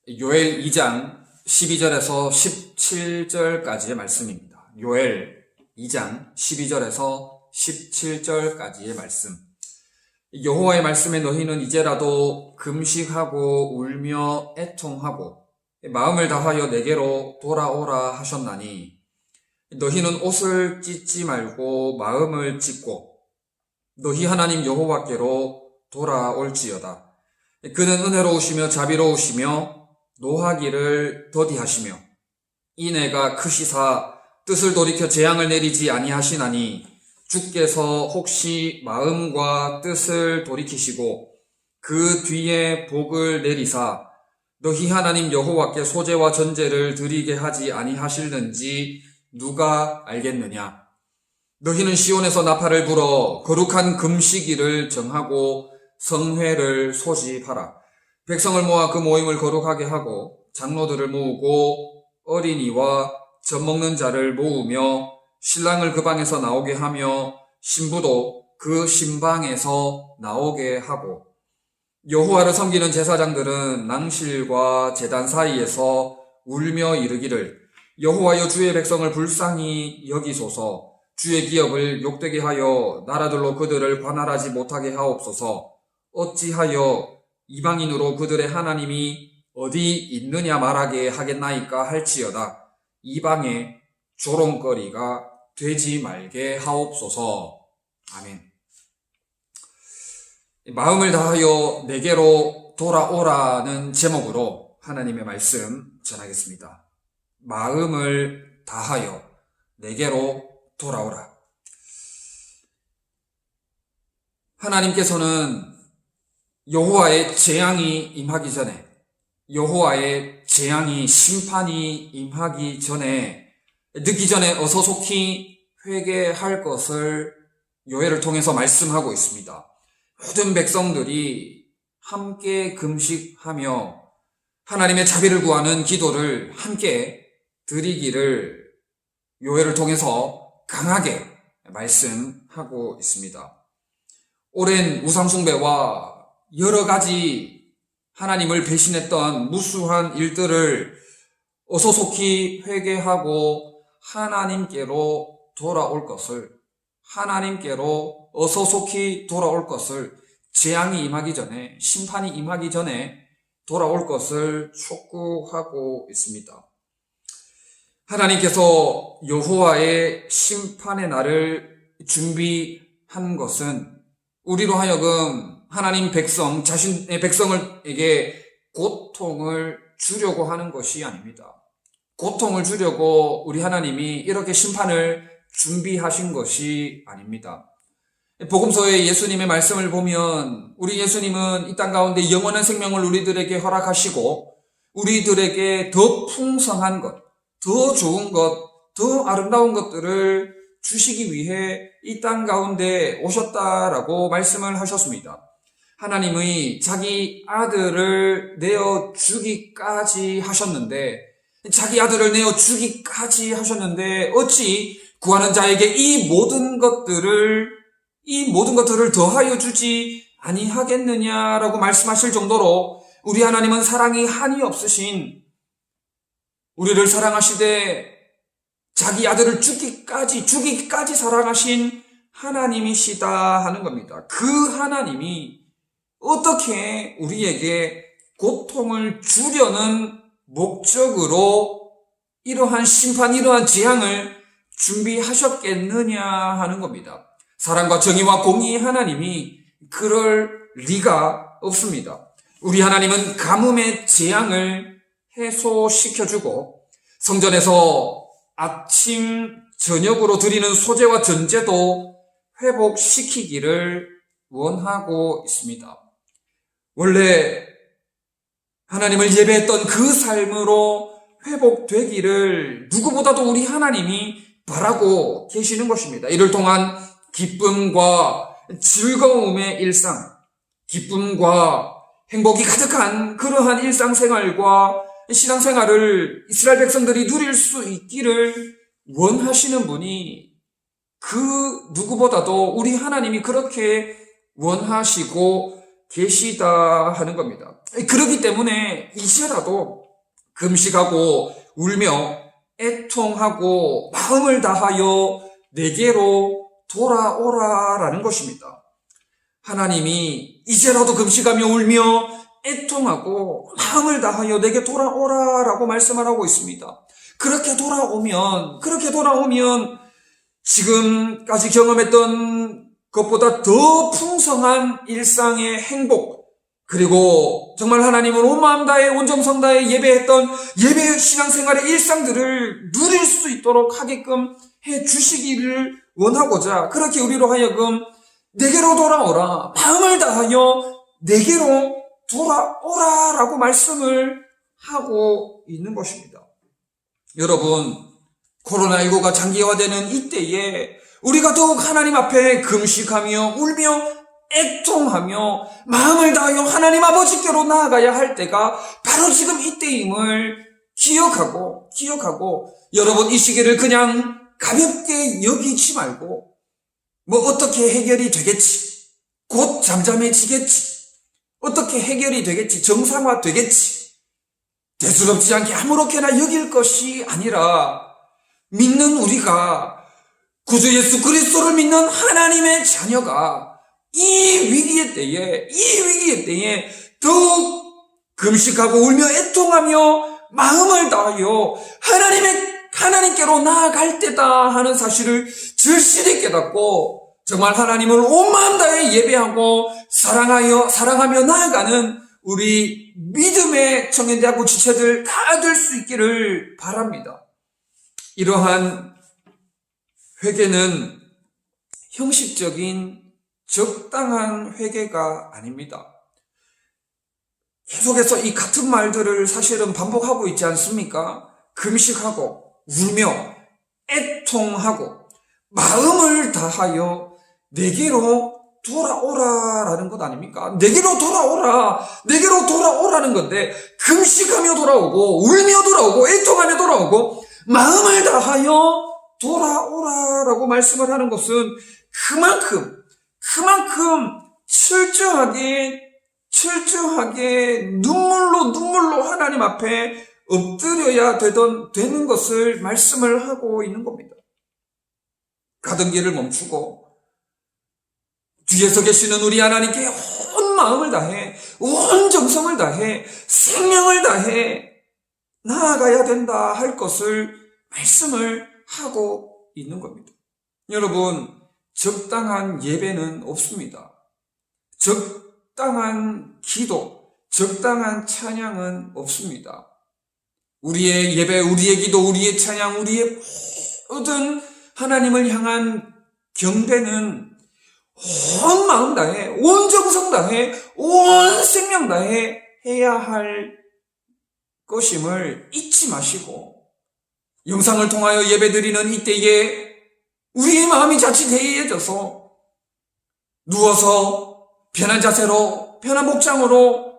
요엘 2장 12절에서 17절까지의 말씀입니다. 요엘 2장 12절에서 17절까지의 말씀. 여호와의 말씀에 너희는 이제라도 금식하고 울며 애통하고 마음을 다하여 내게로 돌아오라 하셨나니 너희는 옷을 찢지 말고 마음을 찢고 너희 하나님 여호와께로 돌아올지어다. 그는 은혜로우시며 자비로우시며 노하기를 더디하시며 인애가 크시사 뜻을 돌이켜 재앙을 내리지 아니하시나니 주께서 혹시 마음과 뜻을 돌이키시고 그 뒤에 복을 내리사 너희 하나님 여호와께 소제와 전제를 드리게 하지 아니하실는지 누가 알겠느냐. 너희는 시온에서 나팔을 불어 거룩한 금식일을 정하고 성회를 소집하라. 백성을 모아 그 모임을 거룩하게 하고 장로들을 모으고 어린이와 젖먹는 자를 모으며 신랑을 그 방에서 나오게 하며 신부도 그 신방에서 나오게 하고 여호와를 섬기는 제사장들은 낭실과 제단 사이에서 울며 이르기를 여호와여 주의 백성을 불쌍히 여기소서. 주의 기업을 욕되게 하여 나라들로 그들을 관할하지 못하게 하옵소서. 어찌하여 이방인으로 그들의 하나님이 어디 있느냐 말하게 하겠나이까 할지어다. 이방의 조롱거리가 되지 말게 하옵소서. 아멘. 마음을 다하여 내게로 돌아오라는 제목으로 하나님의 말씀 전하겠습니다. 마음을 다하여 내게로 돌아오라. 하나님께서는 여호와의 재앙이 임하기 전에, 여호와의 재앙이 심판이 임하기 전에, 늦기 전에 어서속히 회개할 것을 요엘을 통해서 말씀하고 있습니다. 모든 백성들이 함께 금식하며 하나님의 자비를 구하는 기도를 함께 드리기를 요엘을 통해서 강하게 말씀하고 있습니다. 오랜 우상숭배와 여러 가지 하나님을 배신했던 무수한 일들을 어서속히 회개하고 하나님께로 돌아올 것을, 하나님께로 어서속히 돌아올 것을, 재앙이 임하기 전에, 심판이 임하기 전에 돌아올 것을 촉구하고 있습니다. 하나님께서 여호와의 심판의 날을 준비한 것은 우리로 하여금 하나님 백성, 자신의 백성에게 고통을 주려고 하는 것이 아닙니다. 고통을 주려고 우리 하나님이 이렇게 심판을 준비하신 것이 아닙니다. 복음서의 예수님의 말씀을 보면 우리 예수님은 이 땅 가운데 영원한 생명을 우리들에게 허락하시고 우리들에게 더 풍성한 것, 더 좋은 것, 더 아름다운 것들을 주시기 위해 이 땅 가운데 오셨다라고 말씀을 하셨습니다. 하나님의 자기 아들을 내어주기까지 하셨는데, 자기 아들을 내어주기까지 하셨는데 어찌 구하는 자에게 이 모든 것들을 더하여 주지 아니하겠느냐라고 말씀하실 정도로 우리 하나님은 사랑이 한이 없으신, 우리를 사랑하시되 자기 아들을 주기까지 사랑하신 하나님이시다 하는 겁니다. 그 하나님이 어떻게 우리에게 고통을 주려는 목적으로 이러한 심판, 이러한 재앙을 준비하셨겠느냐 하는 겁니다. 사랑과 정의와 공의의 하나님이 그럴 리가 없습니다. 우리 하나님은 가뭄의 재앙을 해소시켜주고 성전에서 아침, 저녁으로 드리는 소제와 전제도 회복시키기를 원하고 있습니다. 원래 하나님을 예배했던 그 삶으로 회복되기를 누구보다도 우리 하나님이 바라고 계시는 것입니다. 이를 통한 기쁨과 즐거움의 일상, 기쁨과 행복이 가득한 그러한 일상생활과 신앙생활을 이스라엘 백성들이 누릴 수 있기를 원하시는 분이 그 누구보다도 우리 하나님이 그렇게 원하시고 계시다 하는 겁니다. 그렇기 때문에 이제라도 금식하고 울며 애통하고 마음을 다하여 내게로 돌아오라라는 것입니다. 하나님이 이제라도 금식하며 울며 애통하고 마음을 다하여 내게 돌아오라라고 말씀을 하고 있습니다. 그렇게 돌아오면 지금까지 경험했던 것보다 더 풍성한 일상의 행복, 그리고 정말 하나님을 온 마음 다해 온 정성 다해 예배했던 예배 신앙생활의 일상들을 누릴 수 있도록 하게끔 해 주시기를 원하고자, 그렇게 우리로 하여금 내게로 돌아오라, 마음을 다하여 내게로 돌아오라라고 말씀을 하고 있는 것입니다. 여러분, 코로나19가 장기화되는 이때에 우리가 더욱 하나님 앞에 금식하며 울며 애통하며 마음을 다하여 하나님 아버지께로 나아가야 할 때가 바로 지금 이때임을 기억하고 여러분, 이 시기를 그냥 가볍게 여기지 말고 어떻게 해결이 되겠지, 곧 잠잠해지겠지, 어떻게 해결이 되겠지, 정상화 되겠지, 대수롭지 않게 아무렇게나 여길 것이 아니라 믿는 우리가, 구주 예수 그리스도를 믿는 하나님의 자녀가 이 위기의 때에 더욱 금식하고 울며 애통하며 마음을 다하여 하나님께로 나아갈 때다 하는 사실을 절실히 깨닫고, 정말 하나님을 온 마음 다해 예배하고 사랑하며 나아가는 우리 믿음의 청년대학교 지체들 다 될 수 있기를 바랍니다. 이러한 회개는 형식적인 적당한 회개가 아닙니다. 계속해서 이 같은 말들을 사실은 반복하고 있지 않습니까? 금식하고 울며 애통하고 마음을 다하여 내게로 돌아오라라는 것 아닙니까? 내게로 돌아오라는 건데, 금식하며 돌아오고 울며 돌아오고 애통하며 돌아오고 마음을 다하여 돌아오라라고 말씀을 하는 것은 그만큼 철저하게 눈물로 하나님 앞에 엎드려야 되는 것을 말씀을 하고 있는 겁니다. 가던 길을 멈추고 뒤에서 계시는 우리 하나님께 온 마음을 다해, 온 정성을 다해, 생명을 다해 나아가야 된다 할 것을 말씀을 하고 있는 겁니다. 여러분, 적당한 예배는 없습니다. 적당한 기도, 적당한 찬양은 없습니다. 우리의 예배, 우리의 기도, 우리의 찬양, 우리의 모든 하나님을 향한 경배는 온 마음 다해, 온 정성 다해, 온 생명 다해 해야 할 것임을 잊지 마시고, 영상을 통하여 예배드리는 이때에 우리의 마음이 자칫 해이해져서 누워서 편한 자세로, 편한 복장으로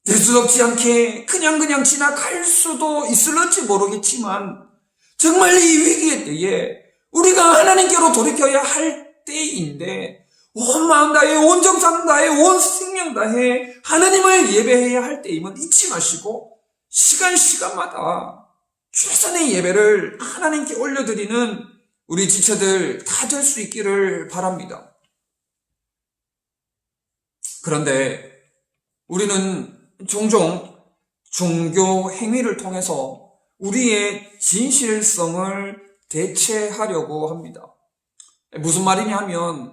대수롭지 않게 그냥 지나갈 수도 있을런지 모르겠지만, 정말 이 위기의 때에 우리가 하나님께로 돌이켜야 할 때인데, 온 마음 다해, 온 정성 다해, 온 생명 다해 하나님을 예배해야 할 때임은 잊지 마시고, 시간마다 최선의 예배를 하나님께 올려드리는 우리 지체들 다 될 수 있기를 바랍니다. 그런데 우리는 종종 종교 행위를 통해서 우리의 진실성을 대체하려고 합니다. 무슨 말이냐 하면,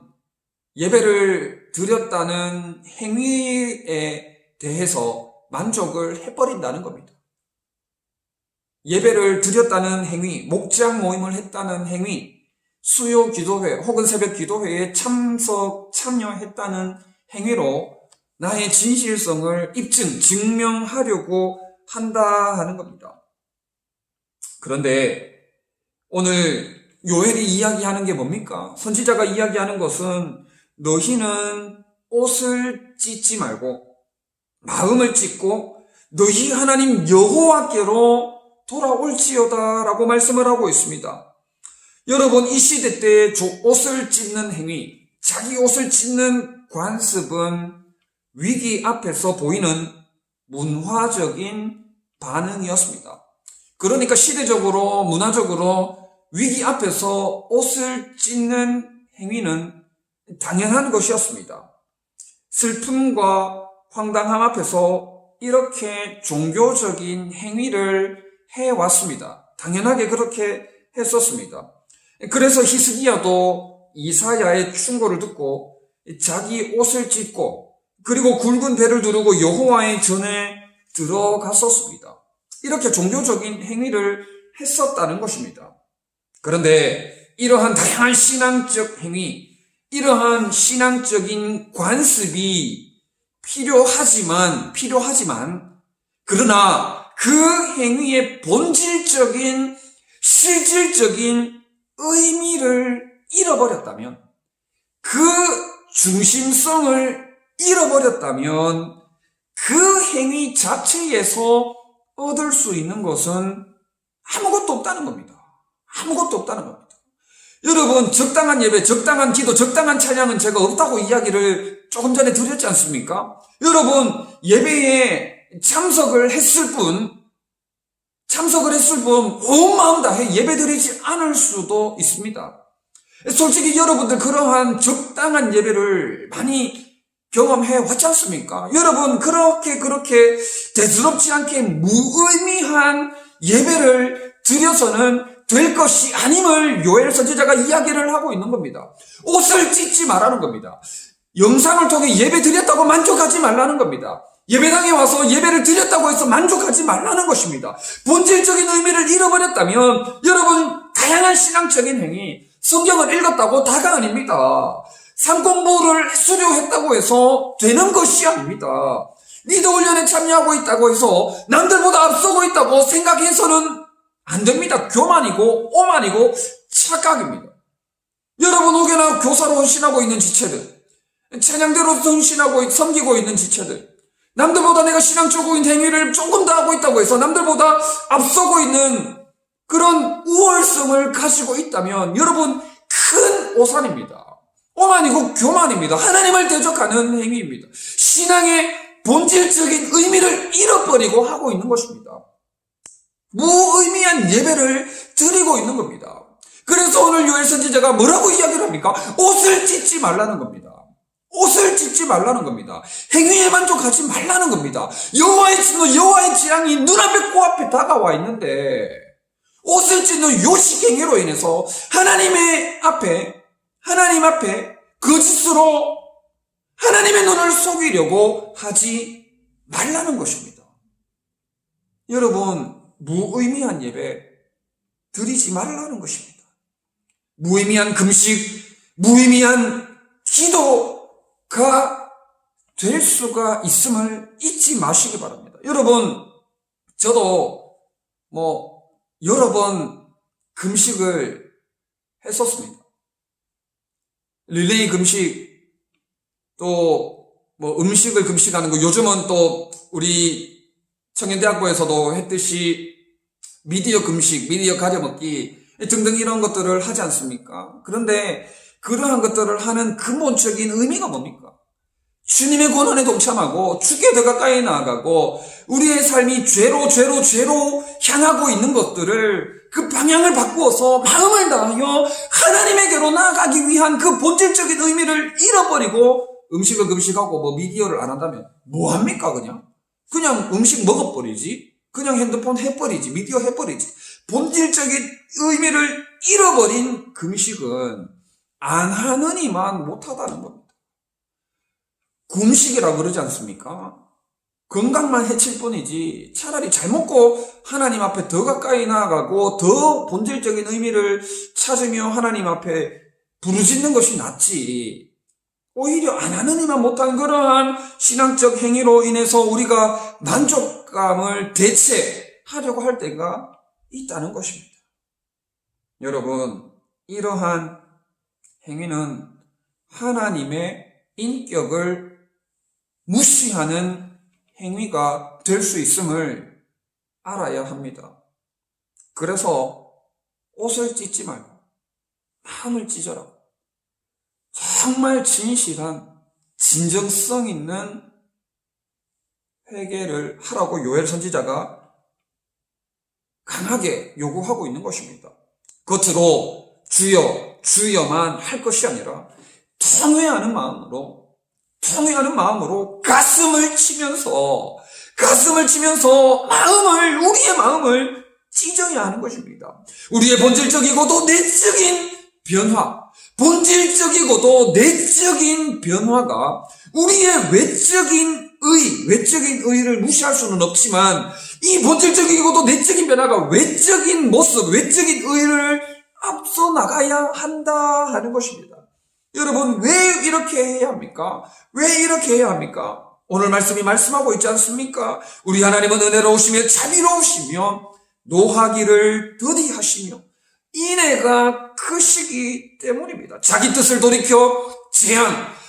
예배를 드렸다는 행위에 대해서 만족을 해버린다는 겁니다. 예배를 드렸다는 행위, 목장 모임을 했다는 행위, 수요 기도회 혹은 새벽 기도회에 참여했다는 행위로 나의 진실성을 증명하려고 한다 하는 겁니다. 그런데 오늘 요엘이 이야기하는 게 뭡니까? 선지자가 이야기하는 것은, 너희는 옷을 찢지 말고 마음을 찢고 너희 하나님 여호와께로 돌아올지어다 라고 말씀을 하고 있습니다. 여러분, 이 시대 때 옷을 찢는 행위, 자기 옷을 찢는 관습은 위기 앞에서 보이는 문화적인 반응이었습니다. 그러니까 시대적으로, 문화적으로 위기 앞에서 옷을 찢는 행위는 당연한 것이었습니다. 슬픔과 황당함 앞에서 이렇게 종교적인 행위를 해왔습니다. 당연하게 그렇게 했었습니다. 그래서 히스기야도 이사야의 충고를 듣고 자기 옷을 찢고 그리고 굵은 배를 두르고 여호와의 전에 들어갔었습니다. 이렇게 종교적인 행위를 했었다는 것입니다. 그런데 이러한 다양한 신앙적 행위, 이러한 신앙적인 관습이 필요하지만 그러나 그 행위의 본질적인 실질적인 의미를 잃어버렸다면, 그 중심성을 잃어버렸다면 그 행위 자체에서 얻을 수 있는 것은 아무것도 없다는 겁니다. 아무것도 없다는 겁니다. 여러분, 적당한 예배, 적당한 기도, 적당한 찬양은 제가 없다고 이야기를 조금 전에 드렸지 않습니까? 여러분, 예배에 참석을 했을 뿐, 온 마음 다해 예배 드리지 않을 수도 있습니다. 솔직히 여러분들 그러한 적당한 예배를 많이 경험해 왔지 않습니까? 여러분, 그렇게 대수롭지 않게 무의미한 예배를 드려서는 될 것이 아님을 요엘 선지자가 이야기를 하고 있는 겁니다. 옷을 찢지 말라는 겁니다. 영상을 통해 예배 드렸다고 만족하지 말라는 겁니다. 예배당에 와서 예배를 드렸다고 해서 만족하지 말라는 것입니다. 본질적인 의미를 잃어버렸다면 여러분, 다양한 신앙적인 행위, 성경을 읽었다고 다가 아닙니다. 상 공부를 수료했다고 해서 되는 것이 아닙니다. 리더 훈련에 참여하고 있다고 해서 남들보다 앞서고 있다고 생각해서는 안 됩니다. 교만이고 오만이고 착각입니다. 여러분, 혹여나 교사로 헌신하고 있는 지체들, 찬양대로 헌신하고 섬기고 있는 지체들, 남들보다 내가 신앙적인 행위를 조금 더 하고 있다고 해서 남들보다 앞서고 있는 그런 우월성을 가지고 있다면 여러분, 큰 오산입니다. 오만이고 교만입니다. 하나님을 대적하는 행위입니다. 신앙의 본질적인 의미를 잃어버리고 하고 있는 것입니다. 무의미한 예배를 드리고 있는 겁니다. 그래서 오늘 요엘 선지자가 뭐라고 이야기를 합니까? 옷을 찢지 말라는 겁니다. 옷을 찢지 말라는 겁니다. 행위에 만족하지 말라는 겁니다. 여호와의 진노, 여호와의 재앙이 눈앞에 코앞에 다가와 있는데 옷을 찢는 요식행위로 인해서 하나님 앞에 거짓으로 하나님의 눈을 속이려고 하지 말라는 것입니다. 여러분, 무의미한 예배 드리지 말라는 것입니다. 무의미한 금식, 무의미한 기도가 될 수가 있음을 잊지 마시기 바랍니다. 여러분, 저도 여러 번 금식을 했었습니다. 릴레이 금식, 또 음식을 금식하는 거, 요즘은 또 우리 청년대학교에서도 했듯이 미디어 금식, 미디어 가려먹기 등등 이런 것들을 하지 않습니까? 그런데 그러한 것들을 하는 근본적인 의미가 뭡니까? 주님의 고난에 동참하고 주께 더 가까이 나아가고 우리의 삶이 죄로 향하고 있는 것들을 그 방향을 바꾸어서 마음을 다하여 하나님에게로 나아가기 위한 그 본질적인 의미를 잃어버리고 음식을 금식하고 미디어를 안 한다면 뭐합니까? 그냥 음식 먹어버리지, 그냥 핸드폰 해버리지, 미디어 해버리지. 본질적인 의미를 잃어버린 금식은 안 하느니만 못하다는 겁니다. 금식이라고 그러지 않습니까? 건강만 해칠 뿐이지 차라리 잘 먹고 하나님 앞에 더 가까이 나아가고 더 본질적인 의미를 찾으며 하나님 앞에 부르짖는 것이 낫지. 오히려 안 하느니만 못한 그러한 신앙적 행위로 인해서 우리가 만족감을 대체하려고 할 때가 있다는 것입니다. 여러분, 이러한 행위는 하나님의 인격을 무시하는 행위가 될 수 있음을 알아야 합니다. 그래서 옷을 찢지 말고 마음을 찢어라. 정말 진실한 진정성 있는 회개를 하라고 요엘 선지자가 강하게 요구하고 있는 것입니다. 겉으로 주여 주여만 할 것이 아니라 통회하는 마음으로 가슴을 치면서 우리의 마음을 찢어야 하는 것입니다. 우리의 본질적이고도 내적인 변화가 우리의 외적인 의를 무시할 수는 없지만, 이 본질적이고도 내적인 변화가 외적인 모습, 외적인 의를 앞서 나가야 한다 하는 것입니다. 여러분, 왜 이렇게 해야 합니까? 오늘 말씀이 말씀하고 있지 않습니까? 우리 하나님은 은혜로우시며 자비로우시며 노하기를 더디하시며 인애가 크시기 때문입니다. 자기 뜻을 돌이켜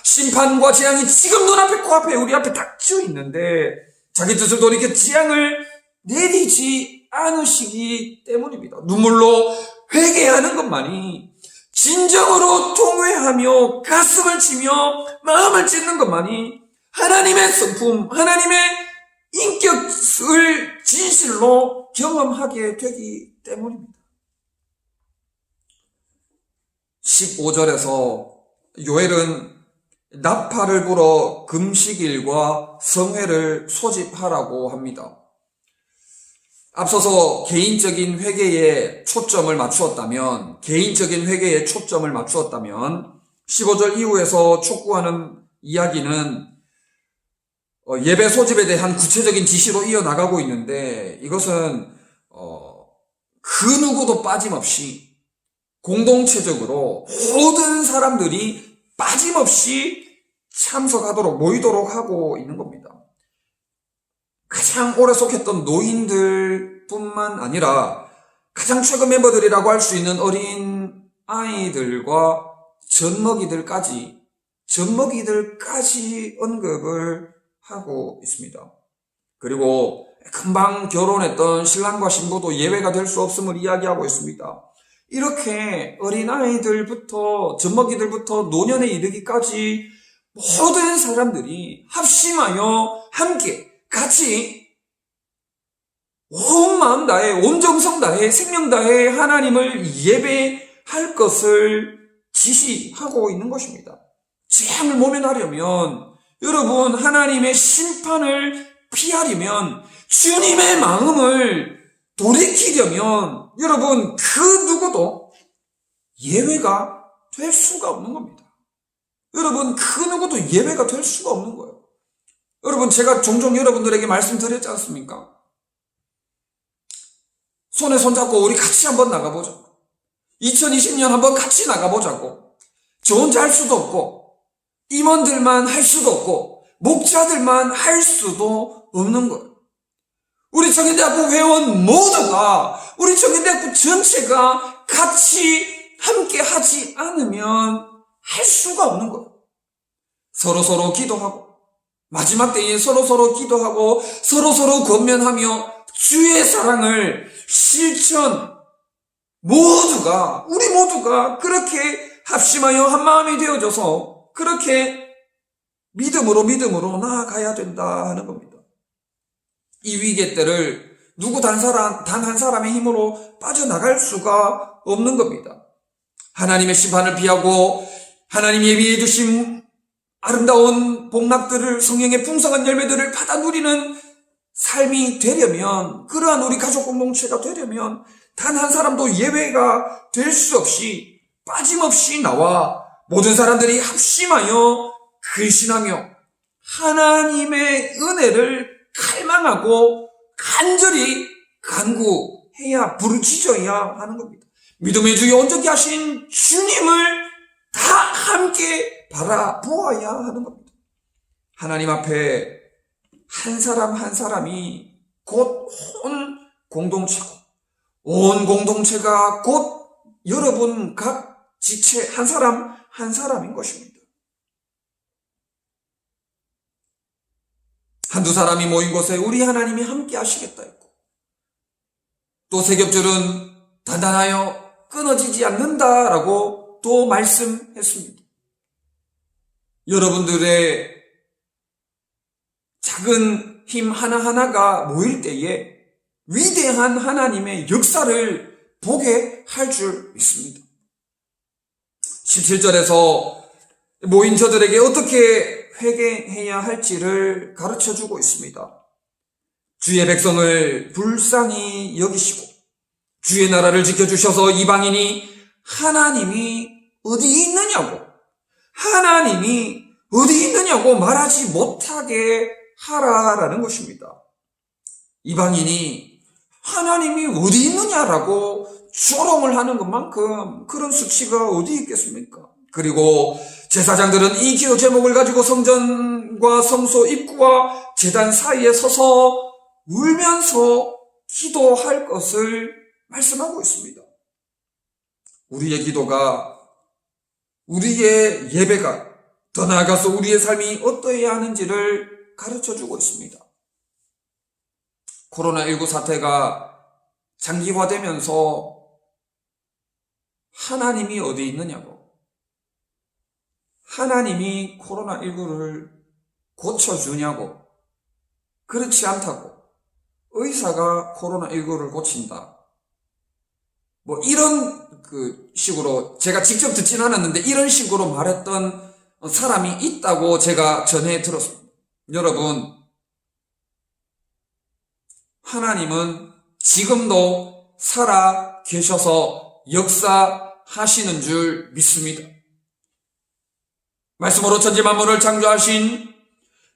심판과 재앙이 지금 눈앞에 코앞에 우리 앞에 닥쳐 있는데 자기 뜻을 돌이켜 재앙을 내리지 않으시기 때문입니다. 눈물로 회개하는 것만이, 진정으로 통회하며 가슴을 치며 마음을 찢는 것만이 하나님의 성품, 하나님의 인격을 진실로 경험하게 되기 때문입니다. 15절에서 요엘은 나팔을 불어 금식일과 성회를 소집하라고 합니다. 앞서서 개인적인 회개에 초점을 맞추었다면 15절 이후에서 촉구하는 이야기는 예배 소집에 대한 구체적인 지시로 이어나가고 있는데, 이것은 그 누구도 빠짐없이 공동체적으로 모든 사람들이 빠짐없이 참석하도록, 모이도록 하고 있는 겁니다. 가장 오래 속했던 노인들뿐만 아니라 가장 최근 멤버들이라고 할 수 있는 어린 아이들과 젖먹이들까지 언급을 하고 있습니다. 그리고 금방 결혼했던 신랑과 신부도 예외가 될 수 없음을 이야기하고 있습니다. 이렇게 어린아이들부터 젖먹이들부터 노년에 이르기까지 모든 사람들이 합심하여 함께 같이 온 마음 다해, 온 정성 다해, 생명 다해 하나님을 예배할 것을 지시하고 있는 것입니다. 재앙을 모면하려면, 여러분, 하나님의 심판을 피하려면, 주님의 마음을 돌이키려면, 여러분, 그 누구도 예외가 될 수가 없는 겁니다. 여러분, 그 누구도 예외가 될 수가 없는 거예요. 여러분, 제가 종종 여러분들에게 말씀드렸지 않습니까? 손에 손잡고 우리 같이 한번 나가보자고. 2020년 한번 같이 나가보자고. 저 혼자 할 수도 없고, 임원들만 할 수도 없고, 목자들만 할 수도 없는 거예요. 우리 청년대학부 회원 모두가, 우리 청년대학부 전체가 같이 함께 하지 않으면 할 수가 없는 거예요. 서로서로 기도하고, 마지막 때에 서로서로 기도하고, 서로서로 권면하며, 주의 사랑을 우리 모두가 그렇게 합심하여 한 마음이 되어져서 그렇게 믿음으로 나아가야 된다 하는 겁니다. 이 위기의 때를 누구 단 한 사람의 힘으로 빠져나갈 수가 없는 겁니다. 하나님의 심판을 피하고 하나님 예비해 주신 아름다운 복락들을, 성령의 풍성한 열매들을 받아 누리는 삶이 되려면, 그러한 우리 가족 공동체가 되려면 단 한 사람도 예외가 될 수 없이 빠짐없이 나와 모든 사람들이 합심하여 근신하며 하나님의 은혜를 갈망하고 간절히 간구해야, 부르짖어야 하는 겁니다. 믿음의 주여 온전히 하신 주님을 다 함께 바라보아야 하는 겁니다. 하나님 앞에 한 사람 한 사람이 곧 온 공동체고, 온 공동체가 곧 여러분 각 지체 한 사람 한 사람인 것입니다. 한두 사람이 모인 곳에 우리 하나님이 함께 하시겠다 했고, 또 세 겹줄은 단단하여 끊어지지 않는다라고 또 말씀했습니다. 여러분들의 작은 힘 하나하나가 모일 때에 위대한 하나님의 역사를 보게 할 줄 믿습니다. 17절에서 모인 저들에게 어떻게 회개해야 할지를 가르쳐주고 있습니다. 주의 백성을 불쌍히 여기시고 주의 나라를 지켜주셔서 이방인이 하나님이 어디 있느냐고 말하지 못하게 하라라는 것입니다. 이방인이 하나님이 어디 있느냐라고 조롱을 하는 것만큼 그런 수치가 어디 있겠습니까? 그리고 제사장들은 이 기도 제목을 가지고 성전과 성소 입구와 제단 사이에 서서 울면서 기도할 것을 말씀하고 있습니다. 우리의 기도가, 우리의 예배가, 더 나아가서 우리의 삶이 어떠해야 하는지를 가르쳐주고 있습니다. 코로나19 사태가 장기화되면서 하나님이 어디 있느냐고, 하나님이 코로나19를 고쳐주냐고, 그렇지 않다고, 의사가 코로나19를 고친다, 이런 식으로 제가 직접 듣진 않았는데 이런 식으로 말했던 사람이 있다고 제가 전해 들었습니다. 여러분, 하나님은 지금도 살아 계셔서 역사하시는 줄 믿습니다. 말씀으로 천지 만물을 창조하신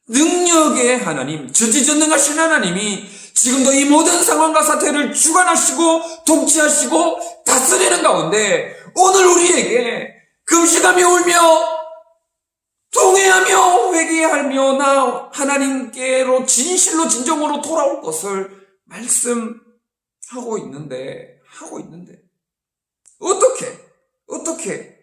능력의 하나님, 전지전능하신 하나님이 지금도 이 모든 상황과 사태를 주관하시고 통치하시고 다스리는 가운데 오늘 우리에게 금식하며 울며 통회하며 회개하며 나 하나님께로 진실로 진정으로 돌아올 것을 말씀하고 있는데 어떻게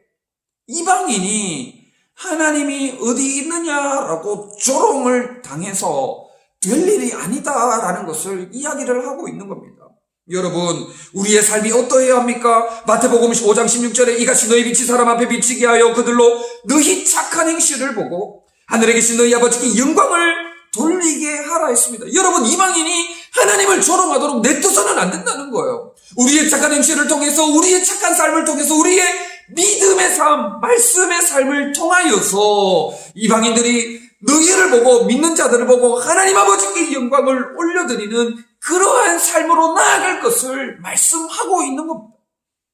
이방인이 하나님이 어디 있느냐라고 조롱을 당해서 될 일이 아니다라는 것을 이야기를 하고 있는 겁니다. 여러분, 우리의 삶이 어떠해야 합니까? 마태복음 15장 16절에 이같이 너희 빛이 사람 앞에 비치게 하여 그들로 너희 착한 행실을 보고 하늘에 계신 너희 아버지께 영광을 돌리게 하라 했습니다. 여러분, 이방인이 하나님을 조롱하도록 내둬서는 안 된다는 거예요. 우리의 착한 행실을 통해서, 우리의 착한 삶을 통해서, 우리의 믿음의 삶, 말씀의 삶을 통하여서 이방인들이 너희를 보고, 믿는 자들을 보고 하나님 아버지께 영광을 올려드리는 그러한 삶으로 나아갈 것을 말씀하고 있는 겁니다.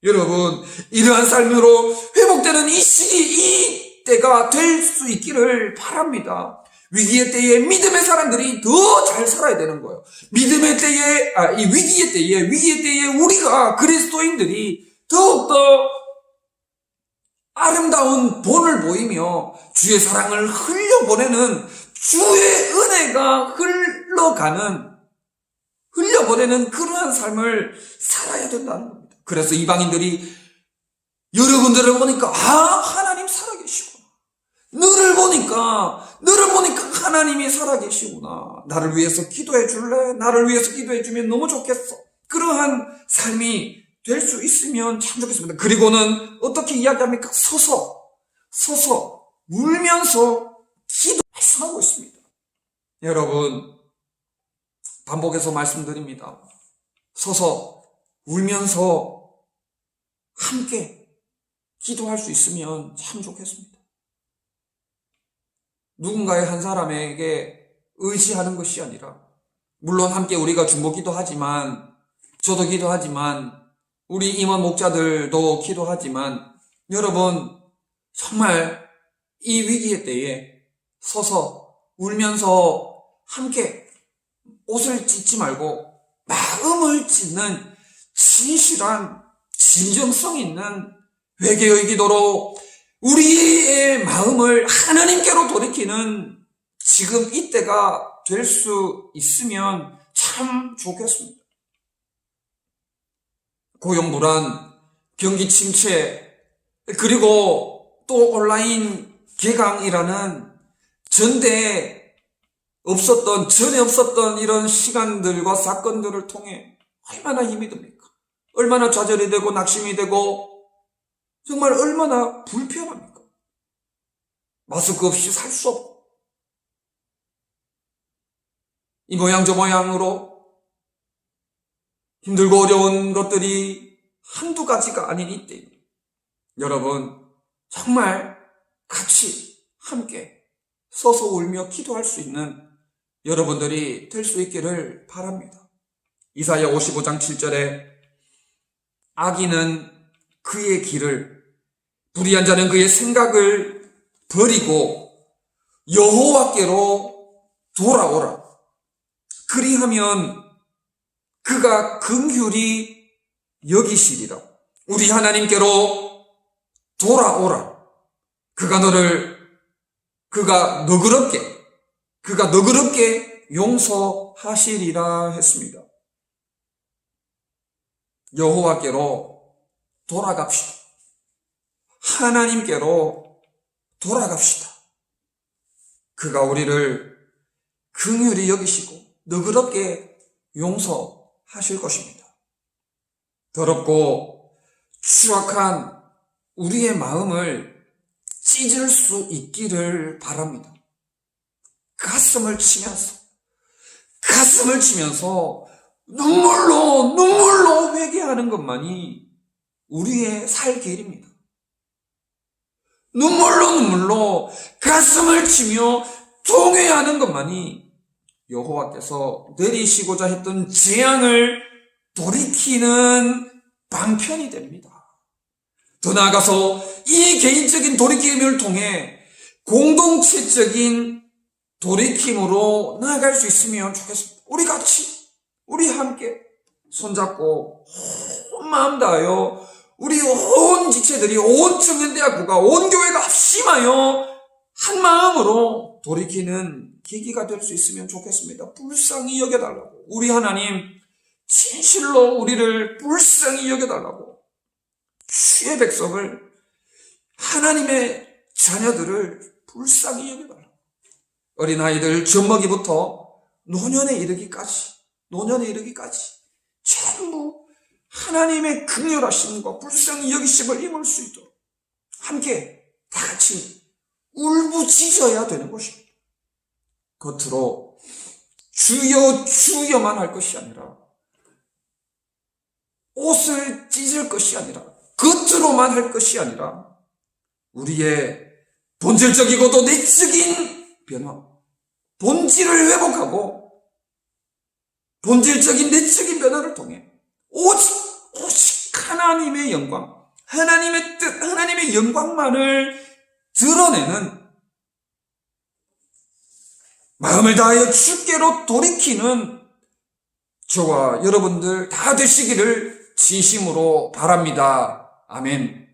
여러분, 이러한 삶으로 회복되는 이 시기, 이 때가 될 수 있기를 바랍니다. 위기의 때에 믿음의 사람들이 더 잘 살아야 되는 거예요. 위기의 때에 우리가 그리스도인들이 더욱더 아름다운 본을 보이며 주의 사랑을 흘려보내는, 주의 은혜가 흘려보내는 그러한 삶을 살아야 된다는 겁니다. 그래서 이방인들이 여러분들을 보니까 하나님 살아계시구나, 너를 보니까 하나님이 살아계시구나, 나를 위해서 기도해 줄래? 나를 위해서 기도해 주면 너무 좋겠어. 그러한 삶이 될 수 있으면 참 좋겠습니다. 그리고는 어떻게 이야기합니까? 서서 울면서 기도 말씀하고 있습니다. 여러분, 반복해서 말씀드립니다. 서서 울면서 함께 기도할 수 있으면 참 좋겠습니다. 누군가의 한 사람에게 의지하는 것이 아니라, 물론 함께 우리가 중보기도 하지만, 저도 기도하지만, 우리 임원 목자들도 기도하지만, 여러분, 정말 이 위기의 때에 서서 울면서 함께 옷을 찢지 말고 마음을 찢는 진실한 진정성 있는 회개의 기도로 우리의 마음을 하나님께로 돌이키는 지금 이때가 될 수 있으면 참 좋겠습니다. 고용 불안, 경기 침체, 그리고 또 온라인 개강이라는 전에 없었던 이런 시간들과 사건들을 통해 얼마나 힘이 듭니까? 얼마나 좌절이 되고 낙심이 되고 정말 얼마나 불편합니까? 마스크 없이 살 수 없고, 이 모양 저 모양으로 힘들고 어려운 것들이 한두 가지가 아닌 이때, 여러분 정말 같이 함께 서서 울며 기도할 수 있는 여러분들이 될 수 있기를 바랍니다. 이사야 55장 7절에 악인은 그의 길을, 불의한 자는 그의 생각을 버리고 여호와께로 돌아오라. 그리하면 그가 긍휼히 여기시리라. 우리 하나님께로 돌아오라. 그가 너그럽게 용서하시리라 했습니다. 여호와께로 돌아갑시다. 하나님께로 돌아갑시다. 그가 우리를 긍휼히 여기시고 너그럽게 용서하실 것입니다. 더럽고 추악한 우리의 마음을 찢을 수 있기를 바랍니다. 가슴을 치면서 눈물로 회개하는 것만이 우리의 살 길입니다. 눈물로 가슴을 치며 통회하는 것만이 여호와께서 내리시고자 했던 재앙을 돌이키는 방편이 됩니다. 더 나아가서 이 개인적인 돌이킴을 통해 공동체적인 돌이킴으로 나아갈 수 있으면 좋겠습니다. 우리 함께 손잡고 온 마음 다하여 우리 온 지체들이, 온 청년대학교가, 온 교회가 합심하여 한 마음으로 돌이키는 계기가 될 수 있으면 좋겠습니다. 불쌍히 여겨달라고, 우리 하나님 진실로 우리를 불쌍히 여겨달라고, 주의 백성을, 하나님의 자녀들을 불쌍히 여겨달라고, 어린아이들 젖먹이부터 노년에 이르기까지 전부 하나님의 긍휼하심과 불쌍히 여기심을 입을 수 있도록 함께 다 같이 울부짖어야 되는 것입니다. 겉으로 주여만 할 것이 아니라, 옷을 찢을 것이 아니라, 겉으로만 할 것이 아니라, 우리의 본질적이고도 내적인 변화, 본질을 회복하고 본질적인 내적인 변화를 통해 오직 하나님의 영광, 하나님의 뜻, 하나님의 영광만을 드러내는, 마음을 다하여 주께로 돌이키는 저와 여러분들 다 되시기를 진심으로 바랍니다. 아멘.